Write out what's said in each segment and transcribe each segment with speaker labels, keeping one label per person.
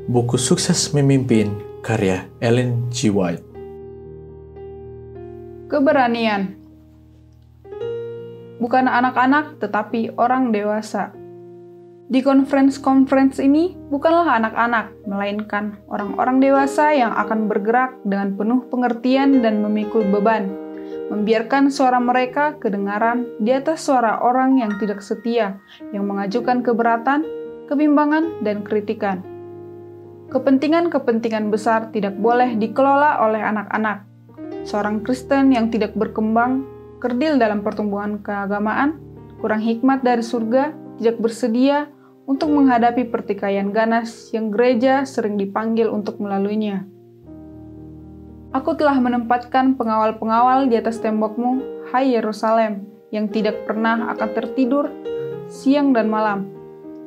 Speaker 1: Buku Sukses Memimpin, karya Ellen G. White.
Speaker 2: Keberanian. Bukan anak-anak, tetapi orang dewasa. Di conference ini bukanlah anak-anak, melainkan orang-orang dewasa yang akan bergerak dengan penuh pengertian dan memikul beban, membiarkan suara mereka kedengaran di atas suara orang yang tidak setia, yang mengajukan keberatan, kebimbangan, dan kritikan. Kepentingan-kepentingan besar tidak boleh dikelola oleh anak-anak. Seorang Kristen yang tidak berkembang, kerdil dalam pertumbuhan keagamaan, kurang hikmat dari surga, tidak bersedia untuk menghadapi pertikaian ganas yang gereja sering dipanggil untuk melaluinya. Aku telah menempatkan pengawal-pengawal di atas tembokmu, hai Yerusalem, yang tidak pernah akan tertidur siang dan malam,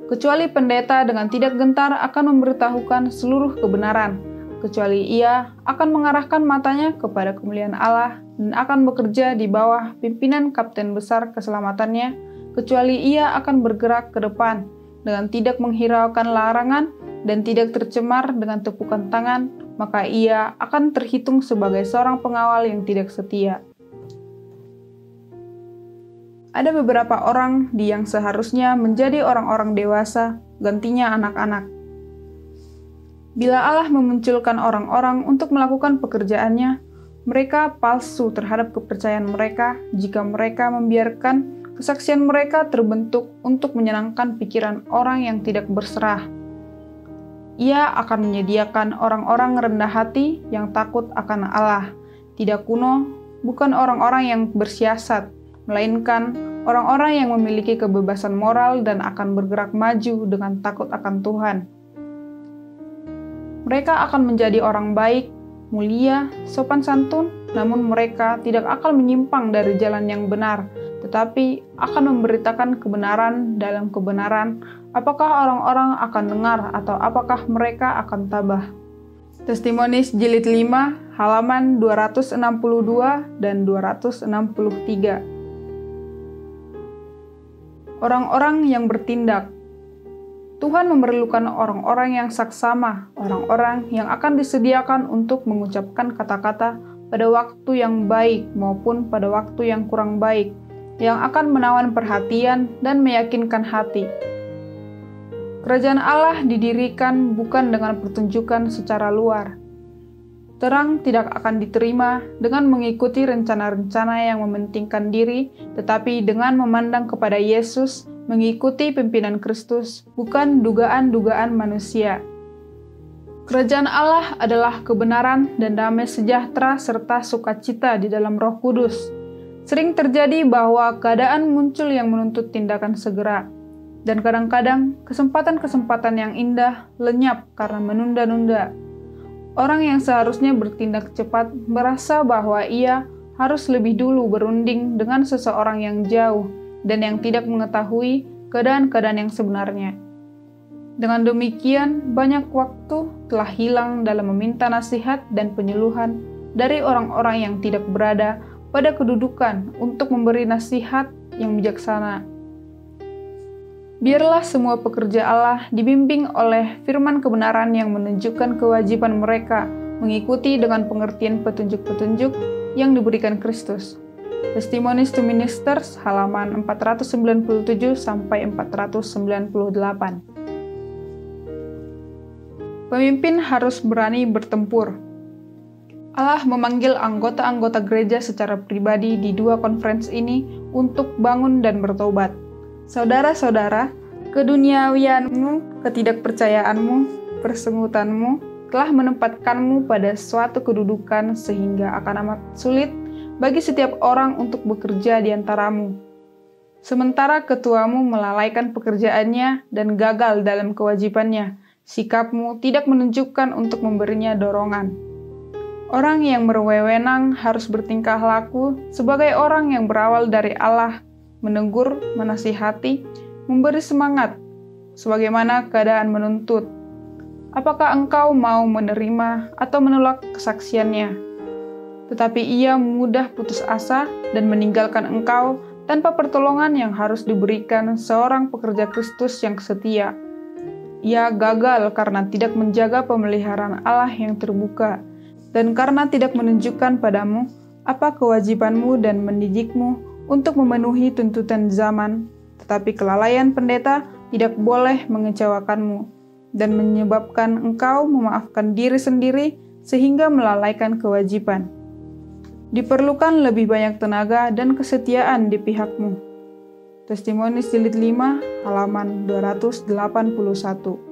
Speaker 2: kecuali pendeta dengan tidak gentar akan memberitahukan seluruh kebenaran, kecuali ia akan mengarahkan matanya kepada kemuliaan Allah dan akan bekerja di bawah pimpinan kapten besar keselamatannya, kecuali ia akan bergerak ke depan dengan tidak menghiraukan larangan dan tidak tercemar dengan tepukan tangan, maka ia akan terhitung sebagai seorang pengawal yang tidak setia. Ada beberapa orang yang seharusnya menjadi orang-orang dewasa, gantinya anak-anak. Bila Allah memunculkan orang-orang untuk melakukan pekerjaannya, mereka palsu terhadap kepercayaan mereka jika mereka membiarkan kesaksian mereka terbentuk untuk menyenangkan pikiran orang yang tidak berserah. Ia akan menyediakan orang-orang rendah hati yang takut akan Allah, tidak kuno, bukan orang-orang yang bersiasat, melainkan orang-orang yang memiliki kebebasan moral dan akan bergerak maju dengan takut akan Tuhan. Mereka akan menjadi orang baik, mulia, sopan santun, namun mereka tidak akan menyimpang dari jalan yang benar, tetapi akan memberitakan kebenaran dalam kebenaran. Apakah orang-orang akan dengar atau apakah mereka akan tabah? Testimonis jilid 5, halaman 262 dan 263. Orang-orang yang bertindak. Tuhan memerlukan orang-orang yang saksama, orang-orang yang akan disediakan untuk mengucapkan kata-kata pada waktu yang baik maupun pada waktu yang kurang baik, yang akan menawan perhatian dan meyakinkan hati. Kerajaan Allah didirikan bukan dengan pertunjukan secara luar. Terang tidak akan diterima dengan mengikuti rencana-rencana yang mementingkan diri, tetapi dengan memandang kepada Yesus, mengikuti pimpinan Kristus, bukan dugaan-dugaan manusia. Kerajaan Allah adalah kebenaran dan damai sejahtera serta sukacita di dalam Roh Kudus. Sering terjadi bahwa keadaan muncul yang menuntut tindakan segera, dan kadang-kadang kesempatan-kesempatan yang indah lenyap karena menunda-nunda. Orang yang seharusnya bertindak cepat merasa bahwa ia harus lebih dulu berunding dengan seseorang yang jauh dan yang tidak mengetahui keadaan-keadaan yang sebenarnya. Dengan demikian, banyak waktu telah hilang dalam meminta nasihat dan penyuluhan dari orang-orang yang tidak berada pada kedudukan untuk memberi nasihat yang bijaksana. Biarlah semua pekerja Allah dibimbing oleh firman kebenaran yang menunjukkan kewajiban mereka mengikuti dengan pengertian petunjuk-petunjuk yang diberikan Kristus. Testimonies to Ministers, halaman 497 sampai 498. Pemimpin harus berani bertempur. Allah memanggil anggota-anggota gereja secara pribadi di dua conference ini untuk bangun dan bertobat. Saudara-saudara, keduniawianmu, ketidakpercayaanmu, persengutanmu telah menempatkanmu pada suatu kedudukan sehingga akan amat sulit bagi setiap orang untuk bekerja di antaramu. Sementara ketuamu melalaikan pekerjaannya dan gagal dalam kewajibannya, sikapmu tidak menunjukkan untuk memberinya dorongan. Orang yang berwenang harus bertingkah laku sebagai orang yang berawal dari Allah, menegur, menasihati, memberi semangat, sebagaimana keadaan menuntut. Apakah engkau mau menerima atau menolak kesaksiannya? Tetapi ia mudah putus asa dan meninggalkan engkau tanpa pertolongan yang harus diberikan seorang pekerja Kristus yang setia. Ia gagal karena tidak menjaga pemeliharaan Allah yang terbuka, dan karena tidak menunjukkan padamu apa kewajibanmu dan mendidikmu untuk memenuhi tuntutan zaman. Tetapi kelalaian pendeta tidak boleh mengecewakanmu dan menyebabkan engkau memaafkan diri sendiri sehingga melalaikan kewajiban. Diperlukan lebih banyak tenaga dan kesetiaan di pihakmu. Testimoni jilid 5 halaman 281.